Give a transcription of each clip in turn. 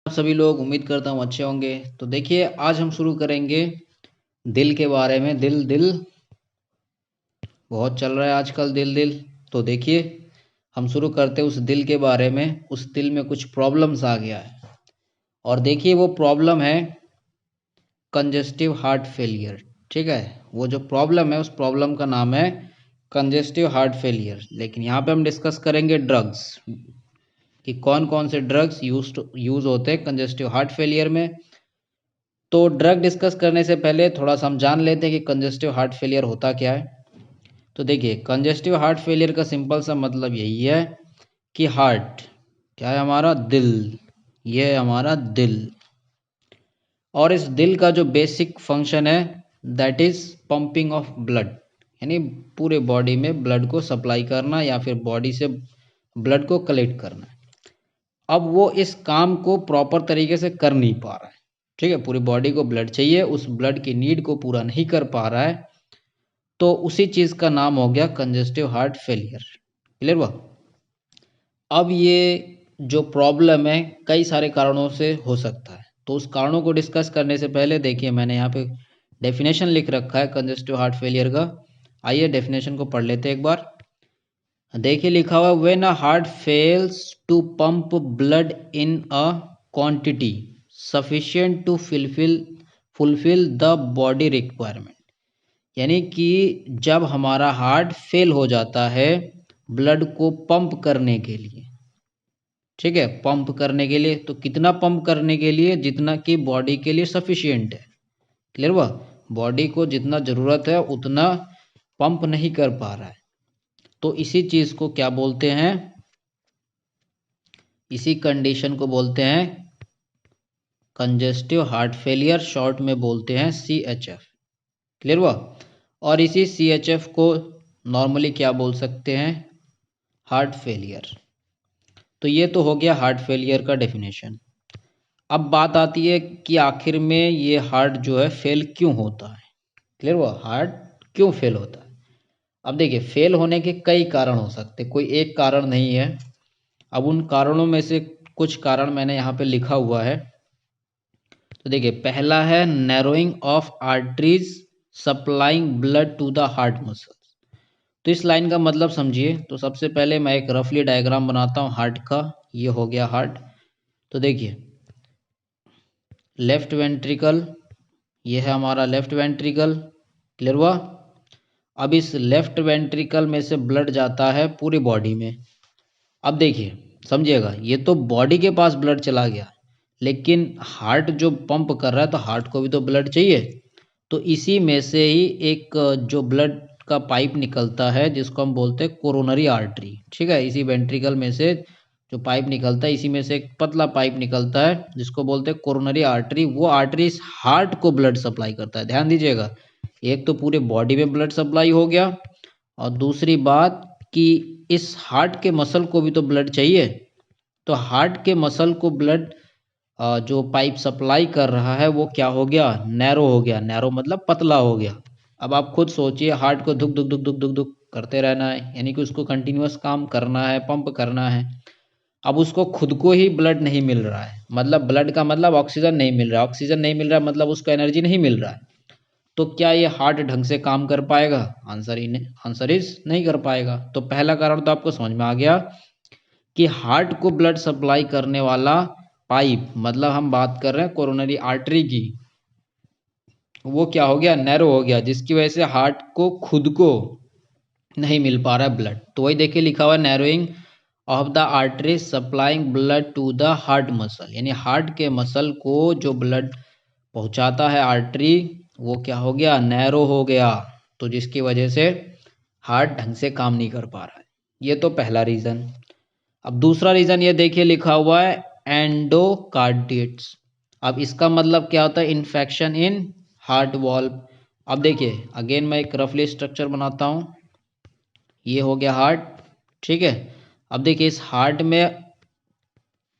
सभी लोग उम्मीद करता हूँ अच्छे होंगे। तो देखिए आज हम शुरू करेंगे दिल के बारे में। दिल दिल बहुत चल रहा है आजकल, दिल दिल। तो देखिए हम शुरू करते हैं उस दिल के बारे में। उस दिल में कुछ प्रॉब्लम्स आ गया है और देखिए वो प्रॉब्लम है कंजेस्टिव हार्ट फेलियर। ठीक है, वो जो प्रॉब्लम है उस प्रॉब्लम का नाम है कंजेस्टिव हार्ट फेलियर। लेकिन यहाँ पे हम डिस्कस करेंगे ड्रग्स कि कौन कौन से ड्रग्स यूज होते हैं कंजेस्टिव हार्ट फेलियर में। तो ड्रग डिस्कस करने से पहले थोड़ा सा हम जान लेते हैं कि कंजेस्टिव हार्ट फेलियर होता क्या है। तो देखिए कंजेस्टिव हार्ट फेलियर का सिंपल सा मतलब यही है कि हार्ट क्या है, हमारा दिल, ये है हमारा दिल। और इस दिल का जो बेसिक फंक्शन है that is pumping of blood, यानी पूरे बॉडी में ब्लड को सप्लाई करना या फिर बॉडी से ब्लड को कलेक्ट करना। अब वो इस काम को प्रॉपर तरीके से कर नहीं पा रहा है। ठीक है, पूरी बॉडी को ब्लड चाहिए, उस ब्लड की नीड को पूरा नहीं कर पा रहा है, तो उसी चीज का नाम हो गया कंजेस्टिव हार्ट फेलियर। क्लियर हुआ? अब ये जो प्रॉब्लम है कई सारे कारणों से हो सकता है, तो उस कारणों को डिस्कस करने से पहले देखिए मैंने यहाँ पे डेफिनेशन लिख रखा है कंजेस्टिव हार्ट फेलियर का। आइए डेफिनेशन को पढ़ लेते हैं एक बार। देखिए लिखा हुआ when a heart fails to pump blood in a quantity sufficient to fulfil the body requirement. यानी कि जब हमारा हार्ट फेल हो जाता है ब्लड को पंप करने के लिए। ठीक है, पंप करने के लिए, तो कितना पंप करने के लिए? जितना कि बॉडी के लिए सफिशिएंट है। क्लियर हुआ? बॉडी को जितना ज़रूरत है उतना पंप नहीं कर पा रहा है, तो इसी चीज़ को क्या बोलते हैं? इसी कंडीशन को बोलते हैं कंजेस्टिव हार्ट फेलियर, शॉर्ट में बोलते हैं CHF। क्लियर हुआ? और इसी CHF को नॉर्मली क्या बोल सकते हैं? Heart failure. तो ये तो हो गया हार्ट फेलियर का डेफिनेशन। अब बात आती है कि आखिर में ये हार्ट जो है फेल क्यों होता है। क्लियर हुआ? हार्ट क्यों फेल होता है? अब देखिए फेल होने के कई कारण हो सकते, कोई एक कारण नहीं है। अब उन कारणों में से कुछ कारण मैंने यहाँ पे लिखा हुआ है। तो देखिए पहला है narrowing of arteries supplying blood to the heart muscles. तो इस लाइन का मतलब समझिए। तो सबसे पहले मैं एक रफली डायग्राम बनाता हूँ हार्ट का। ये हो गया हार्ट। तो देखिए लेफ्ट वेंट्रिकल, ये है हमारा लेफ्ट वेंट्रिकल। क्लियर हुआ? अब इस लेफ्ट वेंट्रिकल में से ब्लड जाता है पूरी बॉडी में। अब देखिए समझिएगा, ये तो बॉडी के पास ब्लड चला गया, लेकिन हार्ट जो पंप कर रहा है तो हार्ट को भी तो ब्लड चाहिए। तो इसी में से ही एक जो ब्लड का पाइप निकलता है जिसको हम बोलते हैं कोरोनरी आर्टरी। ठीक है, इसी वेंट्रिकल में से जो पाइप निकलता है, इसी में से एक पतला पाइप निकलता है जिसको बोलते हैं कोरोनरी आर्टरी। वो आर्टरी इस हार्ट को ब्लड सप्लाई करता है। ध्यान दीजिएगा, एक तो पूरे बॉडी में ब्लड सप्लाई हो गया, और दूसरी बात कि इस हार्ट के मसल को भी तो ब्लड चाहिए। तो हार्ट के मसल को ब्लड जो पाइप सप्लाई कर रहा है वो क्या हो गया? नैरो हो गया। नैरो मतलब पतला हो गया। अब आप खुद सोचिए, हार्ट को धुक धुक धुक धुक धुक धुक करते रहना है, यानी कि उसको कंटिन्यूअस काम करना है, पंप करना है। अब उसको खुद को ही ब्लड नहीं मिल रहा है, मतलब ब्लड का मतलब ऑक्सीजन नहीं मिल रहा है। ऑक्सीजन नहीं मिल रहा है मतलब उसको एनर्जी नहीं मिल रहा है। तो क्या ये हार्ट ढंग से काम कर पाएगा? आंसर इज नहीं कर पाएगा। तो पहला कारण तो आपको समझ में आ गया कि हार्ट को ब्लड सप्लाई करने वाला पाइप, मतलब हम बात कर रहे हैं कोरोनरी आर्टरी की, वो क्या हो गया? नैरो हो गया, जिसकी वजह से हार्ट को खुद को नहीं मिल पा रहा है ब्लड। तो वही देखिए लिखा हुआ है narrowing of the artery supplying blood to the heart muscle, यानी हार्ट के मसल को जो ब्लड पहुंचाता है आर्टरी, वो क्या हो गया? नैरो हो गया। तो जिसकी वजह से हार्ट ढंग से काम नहीं कर पा रहा है। ये तो पहला रीज़न। अब दूसरा रीज़न ये देखिए लिखा हुआ है एंडोकार्डिट्स। अब इसका मतलब क्या होता है? Infection in heart valve. अब देखिए अगेन मैं एक रफली स्ट्रक्चर बनाता हूँ। ये हो गया हार्ट। ठीक है, अब देखिए इस हार्ट में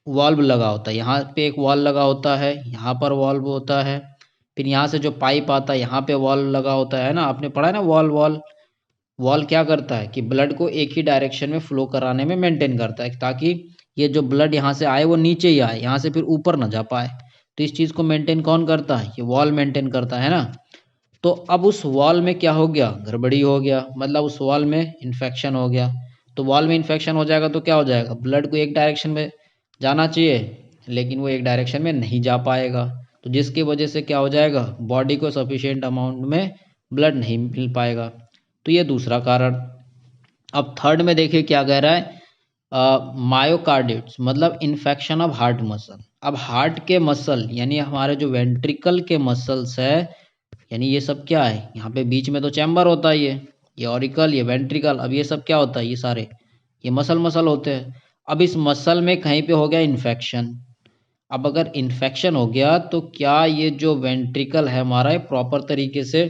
वॉल्व लगा होता है, यहाँ पे एक वॉल्व लगा होता है, यहाँ पर वॉल्व होता है, फिर यहाँ से जो पाइप आता है यहाँ पे वॉल्व लगा होता है ना। आपने पढ़ा है ना वॉल्व वॉल्व क्या करता है कि ब्लड को एक ही डायरेक्शन में फ्लो कराने में मेंटेन करता है, ताकि ये जो ब्लड यहाँ से आए वो नीचे ही आए, यहाँ से फिर ऊपर ना जा पाए। तो इस चीज़ को मेंटेन कौन करता है? ये वॉल मेंटेन करता है ना। तो अब उस वॉल में क्या हो गया? गड़बड़ी हो गया, मतलब उस वॉल में इन्फेक्शन हो गया। तो वॉल में इन्फेक्शन हो जाएगा तो क्या हो जाएगा? ब्लड को एक डायरेक्शन में जाना चाहिए, लेकिन वो एक डायरेक्शन में नहीं जा पाएगा। तो जिसकी वजह से क्या हो जाएगा? बॉडी को सफिशिएंट अमाउंट में ब्लड नहीं मिल पाएगा। तो ये दूसरा कारण। अब थर्ड में देखिए क्या कह रहा है, मायोकार्डिट्स मतलब इन्फेक्शन ऑफ हार्ट मसल। अब हार्ट के मसल यानी हमारे जो वेंट्रिकल के मसल्स है, यानी ये सब क्या है, यहाँ पे बीच में तो चैम्बर होता है, ये ऑरिकल, ये वेंट्रिकल। अब ये सब क्या होता है? ये सारे ये मसल होते हैं। अब इस मसल में कहीं पे हो गया इन्फेक्शन। अब अगर इन्फेक्शन हो गया तो क्या ये जो वेंट्रिकल है हमारा, ये प्रॉपर तरीके से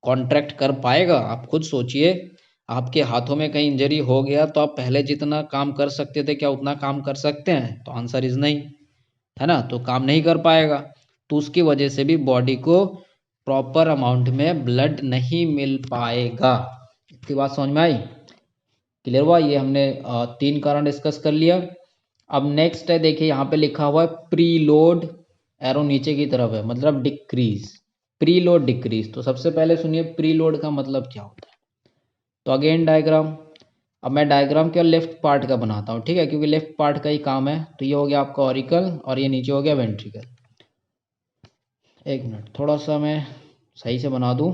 कॉन्ट्रैक्ट कर पाएगा? आप खुद सोचिए, आपके हाथों में कहीं इंजरी हो गया तो आप पहले जितना काम कर सकते थे क्या उतना काम कर सकते हैं? तो आंसर इज नहीं, है ना। तो काम नहीं कर पाएगा। तो उसकी वजह से भी बॉडी को प्रॉपर अमाउंट में ब्लड नहीं मिल पाएगा। इतनी बात समझ में आई? क्लियर हुआ? ये हमने 3 कारण डिस्कस कर लिया। अब नेक्स्ट है, देखिए यहाँ पे लिखा हुआ है प्रीलोड, एरो नीचे की तरफ है, मतलब डिक्रीज। Preload decrease. तो सबसे पहले सुनिए प्रीलोड का मतलब क्या होता है। तो अगेन डायग्राम। अब मैं डायग्राम केवल लेफ्ट पार्ट का बनाता हूँ, ठीक है, क्योंकि लेफ्ट पार्ट का ही काम है। तो ये हो गया आपका ऑरिकल और ये नीचे हो गया वेंट्रिकल। एक मिनट, थोड़ा सा मैं सही से बना दूँ।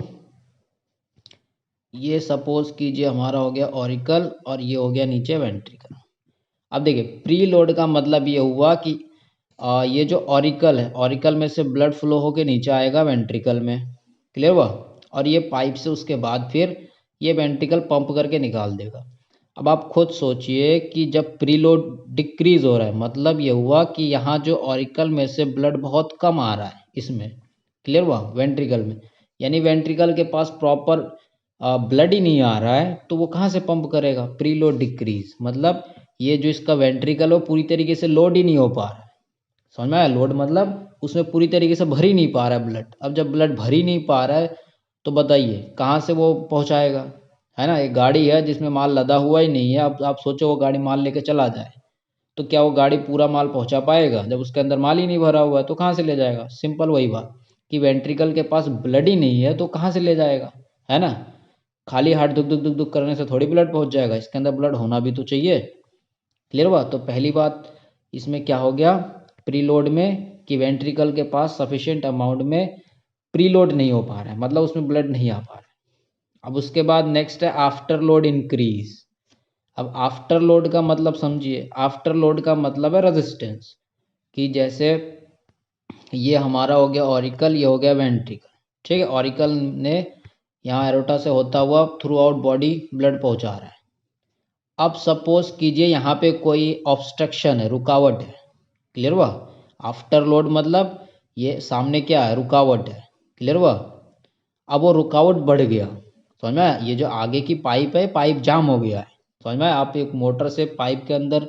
ये सपोज कीजिए हमारा हो गया ऑरिकल और ये हो गया नीचे वेंट्रिकल। अब देखिए प्रीलोड का मतलब ये हुआ कि ये जो ऑरिकल है, ऑरिकल में से ब्लड फ्लो होके नीचे आएगा वेंट्रिकल में। क्लियर हुआ? और ये पाइप से उसके बाद फिर ये वेंट्रिकल पंप करके निकाल देगा। अब आप खुद सोचिए कि जब प्रीलोड डिक्रीज हो रहा है, मतलब ये हुआ कि यहाँ जो ऑरिकल में से ब्लड बहुत कम आ रहा है इसमें। क्लियर हुआ? वेंट्रिकल में, यानी वेंट्रिकल के पास प्रॉपर ब्लड ही नहीं आ रहा है, तो वो कहाँ से पंप करेगा? प्रीलोड डिक्रीज मतलब ये जो इसका वेंट्रिकल हो पूरी तरीके से लोड ही नहीं हो पा रहा है। समझ में आया? लोड मतलब उसमें पूरी तरीके से भर ही नहीं पा रहा है ब्लड। अब जब ब्लड भर ही नहीं पा रहा है तो बताइए कहाँ से वो पहुँचाएगा? है ना, एक गाड़ी है जिसमें माल लदा हुआ ही नहीं है। अब आप सोचो वो गाड़ी माल लेके चला जाए तो क्या वो गाड़ी पूरा माल पहुँचा पाएगा? जब उसके अंदर माल ही नहीं भरा हुआ है तो कहाँ से ले जाएगा? सिंपल वही बात कि वेंट्रिकल के पास ब्लड ही नहीं है तो कहाँ से ले जाएगा? है ना, खाली हार्ट दुख दुख दुख दुख करने से थोड़ी ब्लड पहुँच जाएगा, इसके अंदर ब्लड होना भी तो चाहिए। क्लियर हुआ? तो पहली बात इसमें क्या हो गया प्रीलोड में, कि वेंट्रिकल के पास सफिशिएंट अमाउंट में प्रीलोड नहीं हो पा रहा है, मतलब उसमें ब्लड नहीं आ पा रहा है। अब उसके बाद नेक्स्ट है आफ्टर लोड इंक्रीज। अब आफ्टर लोड का मतलब समझिए, आफ्टर लोड का मतलब है रेजिस्टेंस, कि जैसे ये हमारा हो गया ऑरिकल, ये हो गया वेंट्रिकल, ठीक है। ऑरिकल ने यहाँ एरोटा से होता हुआ थ्रू आउट बॉडी ब्लड पहुँचा रहा है। अब सपोज कीजिए यहाँ पे कोई ऑब्स्ट्रक्शन है, रुकावट है। क्लियर हुआ? आफ्टर लोड मतलब ये सामने क्या है? रुकावट है। क्लियर हुआ? अब वो रुकावट बढ़ गया, समझ में आया? ये जो आगे की पाइप है, पाइप जाम हो गया है। समझ में आया? आप एक मोटर से पाइप के अंदर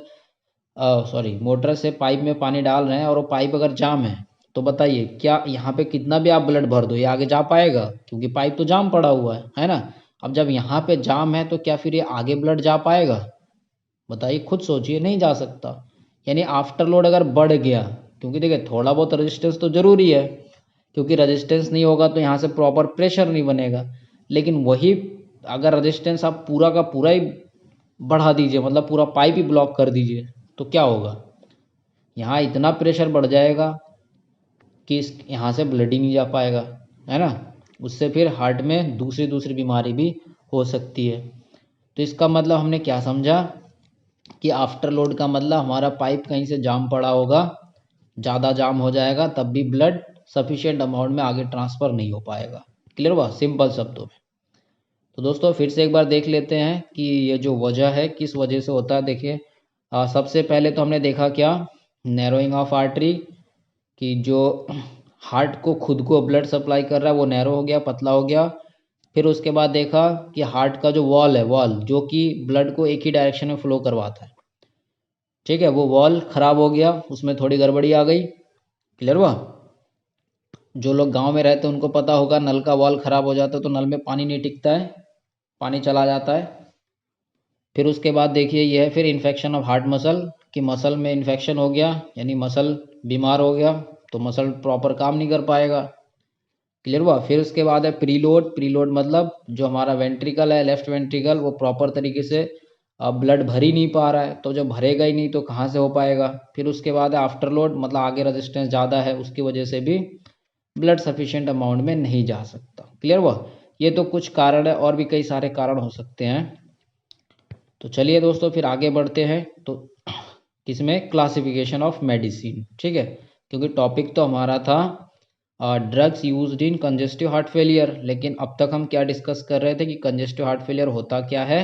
मोटर से पाइप में पानी डाल रहे हैं और वो पाइप अगर जाम है तो बताइए क्या यहाँ पे कितना भी आप ब्लड भर दो ये आगे जा पाएगा? क्योंकि पाइप तो जाम पड़ा हुआ है ना। अब जब यहाँ पे जाम है तो क्या फिर ये आगे ब्लड जा पाएगा? बताइए, खुद सोचिए, नहीं जा सकता। यानी आफ्टर लोड अगर बढ़ गया, क्योंकि देखिए थोड़ा बहुत रेजिस्टेंस तो जरूरी है, क्योंकि रेजिस्टेंस नहीं होगा तो यहाँ से प्रॉपर प्रेशर नहीं बनेगा। लेकिन वही अगर रेजिस्टेंस आप पूरा का पूरा ही बढ़ा दीजिए, मतलब पूरा पाइप ही ब्लॉक कर दीजिए, तो क्या होगा? यहाँ इतना प्रेशर बढ़ जाएगा कि इस यहाँ से ब्लड ही नहीं जा पाएगा, है ना। उससे फिर हार्ट में दूसरी बीमारी भी हो सकती है। तो इसका मतलब हमने क्या समझा कि आफ्टर लोड का मतलब हमारा पाइप कहीं से जाम पड़ा होगा, ज़्यादा जाम हो जाएगा, तब भी ब्लड सफिशिएंट अमाउंट में आगे ट्रांसफ़र नहीं हो पाएगा। क्लियर हुआ सिंपल शब्दों में? तो दोस्तों फिर से एक बार देख लेते हैं कि ये जो वजह है किस वजह से होता है। देखिए सबसे पहले तो हमने देखा क्या, नैरोइंग ऑफ आर्टरी, कि जो हार्ट को खुद को ब्लड सप्लाई कर रहा है वो नैरो हो गया, पतला हो गया। फिर उसके बाद देखा कि हार्ट का जो वॉल है, वॉल जो कि ब्लड को एक ही डायरेक्शन में फ्लो करवाता है, ठीक है, वो वॉल खराब हो गया, उसमें थोड़ी गड़बड़ी आ गई। क्लियर हुआ? जो लोग गांव में रहते हैं उनको पता होगा, नल का वॉल खराब हो जाता है तो नल में पानी नहीं टिकता है, पानी चला जाता है। फिर उसके बाद देखिए ये है फिर इन्फेक्शन ऑफ हार्ट मसल, कि मसल में इन्फेक्शन हो गया यानी मसल बीमार हो गया तो मसल प्रॉपर काम नहीं कर पाएगा। क्लियर हुआ। फिर उसके बाद है प्रीलोड। प्रीलोड मतलब जो हमारा वेंट्रिकल है, लेफ्ट वेंट्रिकल, वो प्रॉपर तरीके से ब्लड भर ही नहीं पा रहा है, तो जब भरेगा ही नहीं तो कहाँ से हो पाएगा। फिर उसके बाद है आफ्टरलोड, मतलब आगे रेजिस्टेंस ज़्यादा है उसकी वजह से भी ब्लड सफिशिएंट अमाउंट में नहीं जा सकता। क्लियर हुआ। ये तो कुछ कारण है, और भी कई सारे कारण हो सकते हैं। तो चलिए दोस्तों फिर आगे बढ़ते हैं। तो किसमें, क्लासिफिकेशन ऑफ मेडिसिन। ठीक है, क्योंकि टॉपिक तो हमारा था drugs used in congestive heart failure, लेकिन अब तक हम क्या डिस्कस कर रहे थे कि कंजेस्टिव हार्ट फेलियर होता क्या है,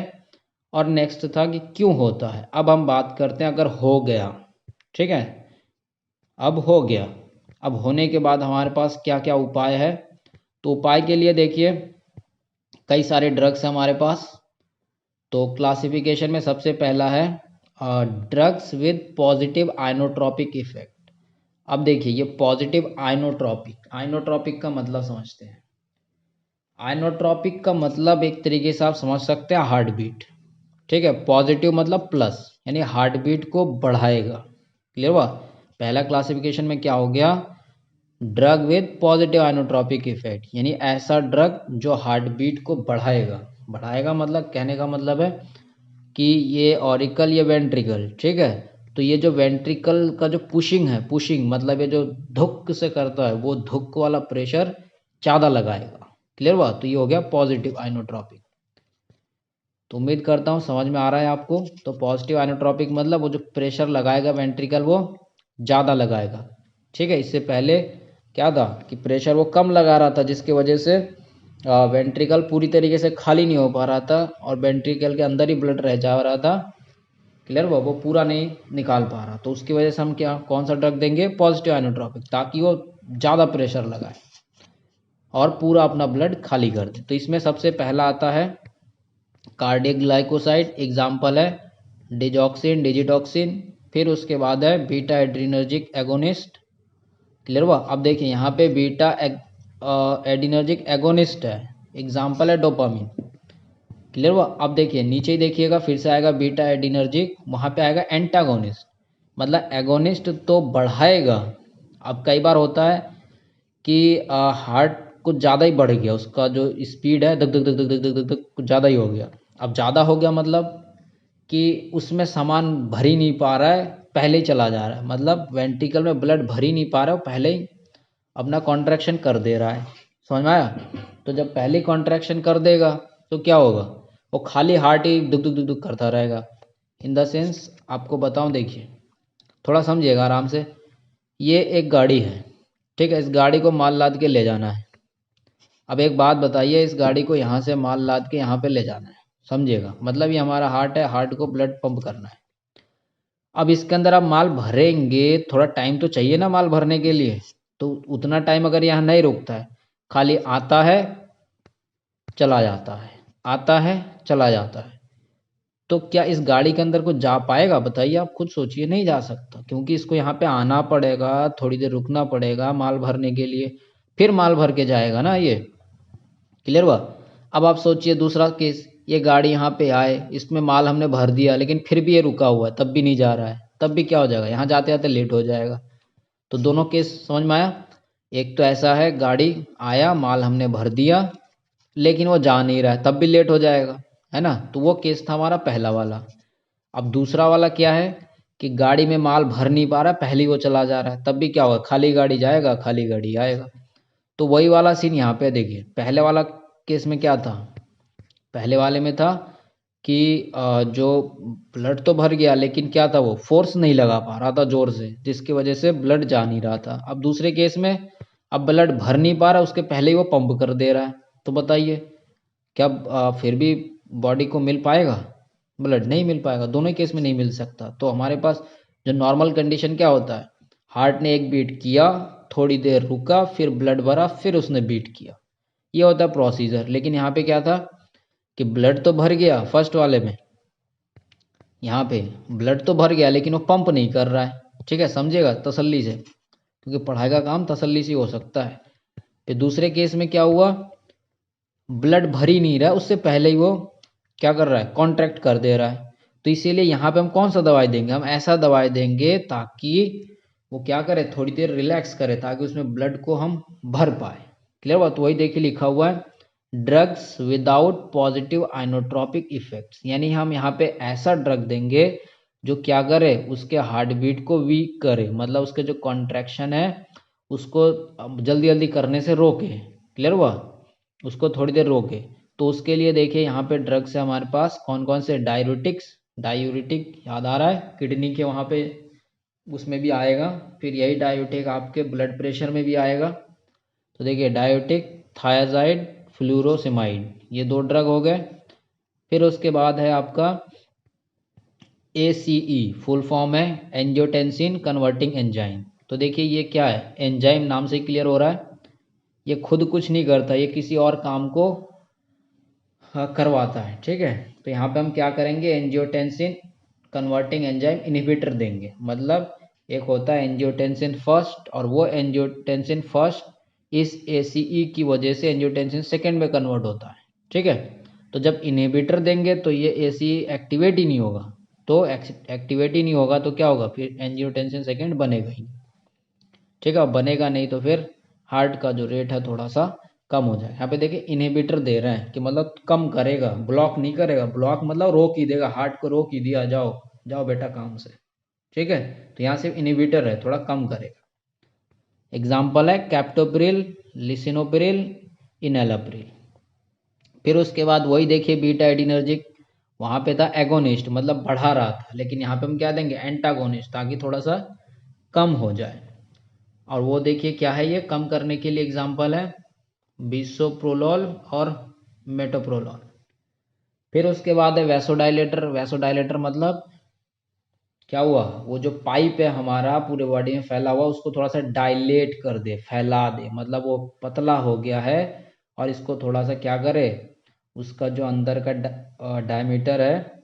और नेक्स्ट था कि क्यों होता है। अब हम बात करते हैं अगर हो गया। ठीक है, अब हो गया, अब होने के बाद हमारे पास क्या क्या उपाय है। तो उपाय के लिए देखिए कई सारे ड्रग्स हैं हमारे पास। तो क्लासिफिकेशन में सबसे पहला है drugs with positive inotropic effect. अब देखिए ये पॉजिटिव आइनोट्रोपिक, आइनोट्रोपिक का मतलब समझते हैं। आइनोट्रोपिक का मतलब एक तरीके से आप समझ सकते हैं हार्ट बीट। ठीक है, पॉजिटिव मतलब प्लस, यानी हार्ट बीट को बढ़ाएगा। क्लियर हुआ। पहला क्लासिफिकेशन में क्या हो गया, drug with positive inotropic effect, यानी ऐसा ड्रग जो हार्ट बीट को बढ़ाएगा। बढ़ाएगा मतलब कहने का मतलब है कि ये ऑरिकल या वेंट्रिकल, ठीक है, तो ये जो वेंट्रिकल का जो पुशिंग है, पुशिंग मतलब ये जो धुक से करता है, वो धुक वाला प्रेशर ज़्यादा लगाएगा। क्लियर हुआ। तो ये हो गया पॉजिटिव आइनोट्रोपिक। तो उम्मीद करता हूँ समझ में आ रहा है आपको। तो पॉजिटिव आइनोट्रोपिक मतलब वो जो प्रेशर लगाएगा वेंट्रिकल वो ज़्यादा लगाएगा। ठीक है, इससे पहले क्या था कि प्रेशर वो कम लगा रहा था, जिसकी वजह से वेंट्रिकल पूरी तरीके से खाली नहीं हो पा रहा था और वेंट्रिकल के अंदर ही ब्लड रह जा रहा था। क्लियर हुआ, वो पूरा नहीं निकाल पा रहा। तो उसकी वजह से हम क्या, कौन सा ड्रग देंगे, पॉजिटिव आइनोट्रोपिक, ताकि वो ज़्यादा प्रेशर लगाए और पूरा अपना ब्लड खाली कर दे। तो इसमें सबसे पहला आता है कार्डियक ग्लाइकोसाइड, एग्जाम्पल है डिजॉक्सिन, डिजिटॉक्सिन। फिर उसके बाद है बीटा एड्रीनर्जिक एगोनिस्ट। क्लियर हुआ। अब देखिए यहाँ पे बीटा एडिनर्जिक एगोनिस्ट है, एग्जाम्पल है डोपामिन। क्लियर हुआ। अब देखिए नीचे ही देखिएगा, फिर से आएगा बीटा एडिनर्जिक, वहाँ पे आएगा एंटागोनिस्ट, मतलब एगोनिस्ट तो बढ़ाएगा। अब कई बार होता है कि हार्ट कुछ ज़्यादा ही बढ़ गया, उसका जो स्पीड है धक धक धक धक धक धक धक धक कुछ ज़्यादा ही हो गया। अब ज़्यादा हो गया मतलब कि उसमें सामान भर ही नहीं पा रहा है, पहले ही चला जा रहा है, मतलब वेंट्रिकल में ब्लड भर ही नहीं पा रहा है, पहले ही अपना कॉन्ट्रैक्शन कर दे रहा है। समझ में आया। तो जब पहले कॉन्ट्रैक्शन कर देगा तो क्या होगा, वो खाली हार्ट ही दुख दुख दुख दुख करता रहेगा। इन द सेंस आपको बताऊं, देखिए थोड़ा समझिएगा आराम से। ये एक गाड़ी है, ठीक है, इस गाड़ी को माल लाद के ले जाना है। अब एक बात बताइए, इस गाड़ी को यहाँ से माल लाद के यहाँ पे ले जाना है, समझिएगा, मतलब ये हमारा हार्ट है, हार्ट को ब्लड पंप करना है। अब इसके अंदर आप माल भरेंगे, थोड़ा टाइम तो चाहिए ना माल भरने के लिए। तो उतना टाइम अगर यहाँ नहीं रुकता है, खाली आता है चला जाता है, आता है चला जाता है, तो क्या इस गाड़ी के अंदर कुछ जा पाएगा, बताइए आप खुद सोचिए। नहीं जा सकता, क्योंकि इसको यहाँ पे आना पड़ेगा, थोड़ी देर रुकना पड़ेगा माल भरने के लिए, फिर माल भर के जाएगा ना ये। क्लियर हुआ। अब आप सोचिए दूसरा केस, ये गाड़ी यहाँ पे आए, इसमें माल हमने भर दिया, लेकिन फिर भी ये रुका हुआ है, तब भी नहीं जा रहा है, तब भी क्या हो जाएगा, यहाँ जाते जाते लेट हो जाएगा। तो दोनों केस समझ में आया। एक तो ऐसा है गाड़ी आया, माल हमने भर दिया, लेकिन वो जा नहीं रहा है, तब भी लेट हो जाएगा, है ना। तो वो केस था हमारा पहला वाला। अब दूसरा वाला क्या है कि गाड़ी में माल भर नहीं पा रहा, पहले ही वो चला जा रहा है, तब भी क्या होगा, खाली गाड़ी जाएगा खाली गाड़ी आएगा। तो वही वाला सीन यहाँ पे देखिए। पहले वाला केस में क्या था, पहले वाले में था कि जो ब्लड तो भर गया, लेकिन क्या था, वो फोर्स नहीं लगा पा रहा था जोर से, जिसकी वजह से ब्लड जा नहीं रहा था। अब दूसरे केस में अब ब्लड भर नहीं पा रहा, उसके पहले ही वो पंप कर दे रहा है। तो बताइए क्या फिर भी बॉडी को मिल पाएगा ब्लड, नहीं मिल पाएगा, दोनों केस में नहीं मिल सकता। तो हमारे पास जो नॉर्मल कंडीशन क्या होता है, हार्ट ने एक बीट किया, थोड़ी देर रुका, फिर ब्लड भरा, फिर उसने बीट किया, ये होता है प्रोसीजर। लेकिन यहाँ पे क्या था कि ब्लड तो भर गया फर्स्ट वाले में, यहाँ पे ब्लड तो भर गया लेकिन वो पंप नहीं कर रहा है। ठीक है, समझिएगा तसल्ली से, क्योंकि पढ़ाई का काम तसल्ली से हो सकता है। फिर दूसरे केस में क्या हुआ, ब्लड भर ही नहीं रहा, उससे पहले ही वो क्या कर रहा है, कॉन्ट्रैक्ट कर दे रहा है। तो इसीलिए यहाँ पे हम कौन सा दवाई देंगे, हम ऐसा दवाई देंगे ताकि वो क्या करे, थोड़ी देर रिलैक्स करे, ताकि उसमें ब्लड को हम भर पाए। क्लियर बात। तो वही देखिए लिखा हुआ है drugs without positive inotropic effects, यानी हम यहाँ पे ऐसा ड्रग देंगे जो क्या करे, उसके हार्ट बीट को वीक करे, मतलब उसके जो कॉन्ट्रैक्शन है उसको जल्दी जल्दी करने से रोके। क्लियर हुआ, उसको थोड़ी देर रोके। तो उसके लिए देखिए यहाँ पे ड्रग्स है हमारे पास कौन कौन से, डायूरिटिक याद आ रहा है, किडनी के वहाँ पे उसमें भी आएगा। फिर यही डायूरिटिक आपके ब्लड प्रेशर में भी आएगा। तो देखिए डायूरिटिक, थायाजाइड, फ्लूरोसिमाइड, ये 2 ड्रग हो गए। फिर उसके बाद है आपका ACE, फुल फॉर्म है एंजियोटेंसिन कन्वर्टिंग एंजाइम। तो देखिए ये क्या है, एंजाइम नाम से क्लियर हो रहा है, ये खुद कुछ नहीं करता, ये किसी और काम को करवाता है। ठीक है, तो यहाँ पे हम क्या करेंगे, एंजियोटेंसिन कन्वर्टिंग एंजाइम इनहिबिटर देंगे। मतलब एक होता है एंजियोटेंसिन फर्स्ट, और वो एंजियोटेंसिन फर्स्ट इस ACE की वजह से एंजियोटेंसिन सेकेंड में कन्वर्ट होता है। ठीक है, तो जब इनहिबिटर देंगे तो ये ACE एक्टिवेट ही नहीं होगा, तो एक्टिवेट ही नहीं होगा तो क्या होगा, फिर एंजियोटेंसिन सेकेंड बनेगा ही। ठीक है, बनेगा नहीं तो फिर हार्ट का जो रेट है थोड़ा सा कम हो जाए। यहाँ पे देखिए इनहिबिटर दे रहे हैं कि मतलब कम करेगा, ब्लॉक नहीं करेगा। ब्लॉक मतलब रोक ही देगा, हार्ट को रोक ही दिया, जाओ जाओ बेटा काम से। ठीक है, तो यहाँ सिर्फ इनहिबिटर है, थोड़ा कम करेगा। एग्जाम्पल है कैप्टोप्रिल, लिसिनोप्रिल, इनैलाप्रिल। फिर उसके बाद वही देखिए बीटा एडिनर्जिक, वहाँ पे था एगोनिस्ट मतलब बढ़ा रहा था, लेकिन यहाँ पे हम क्या देंगे, एंटागोनिस्ट, ताकि थोड़ा सा कम हो जाए। और वो देखिए क्या है, ये कम करने के लिए एग्जाम्पल है बिसोप्रोलोल और मेटोप्रोलोल। फिर उसके बाद है वैसोडाइलेटर। वैसोडाइलेटर मतलब क्या हुआ, वो जो पाइप है हमारा पूरे बॉडी में फैला हुआ उसको थोड़ा सा डायलेट कर दे, फैला दे, मतलब वो पतला हो गया है और इसको थोड़ा सा क्या करे, उसका जो अंदर का डायमीटर है,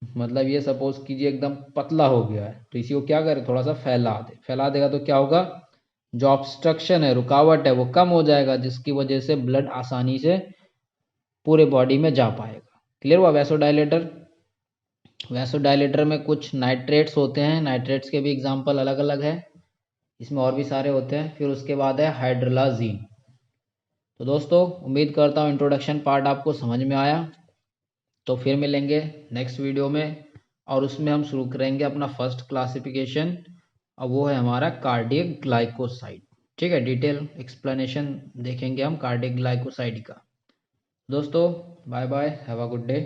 मतलब ये सपोज कीजिए एकदम पतला हो गया है, तो इसी को क्या करे, थोड़ा सा फैला दे। फैला देगा तो क्या होगा, जो ऑब्स्ट्रक्शन है, रुकावट है, वो कम हो जाएगा, जिसकी वजह से ब्लड आसानी से पूरे बॉडी में जा पाएगा। क्लियर हुआ। वैसोडाइलेटर, वैसोडाइलेटर में कुछ नाइट्रेट्स होते हैं, नाइट्रेट्स के भी एग्जाम्पल अलग अलग है, इसमें और भी सारे होते हैं। फिर उसके बाद है हाइड्रोलाजीन। तो दोस्तों उम्मीद करता हूँ इंट्रोडक्शन पार्ट आपको समझ में आया। तो फिर मिलेंगे नेक्स्ट वीडियो में, और उसमें हम शुरू करेंगे अपना फर्स्ट क्लासिफिकेशन, और वो है हमारा कार्डियक ग्लाइकोसाइड। ठीक है, डिटेल एक्सप्लेनेशन देखेंगे हम कार्डियक ग्लाइकोसाइड का। दोस्तों bye bye, have a good day.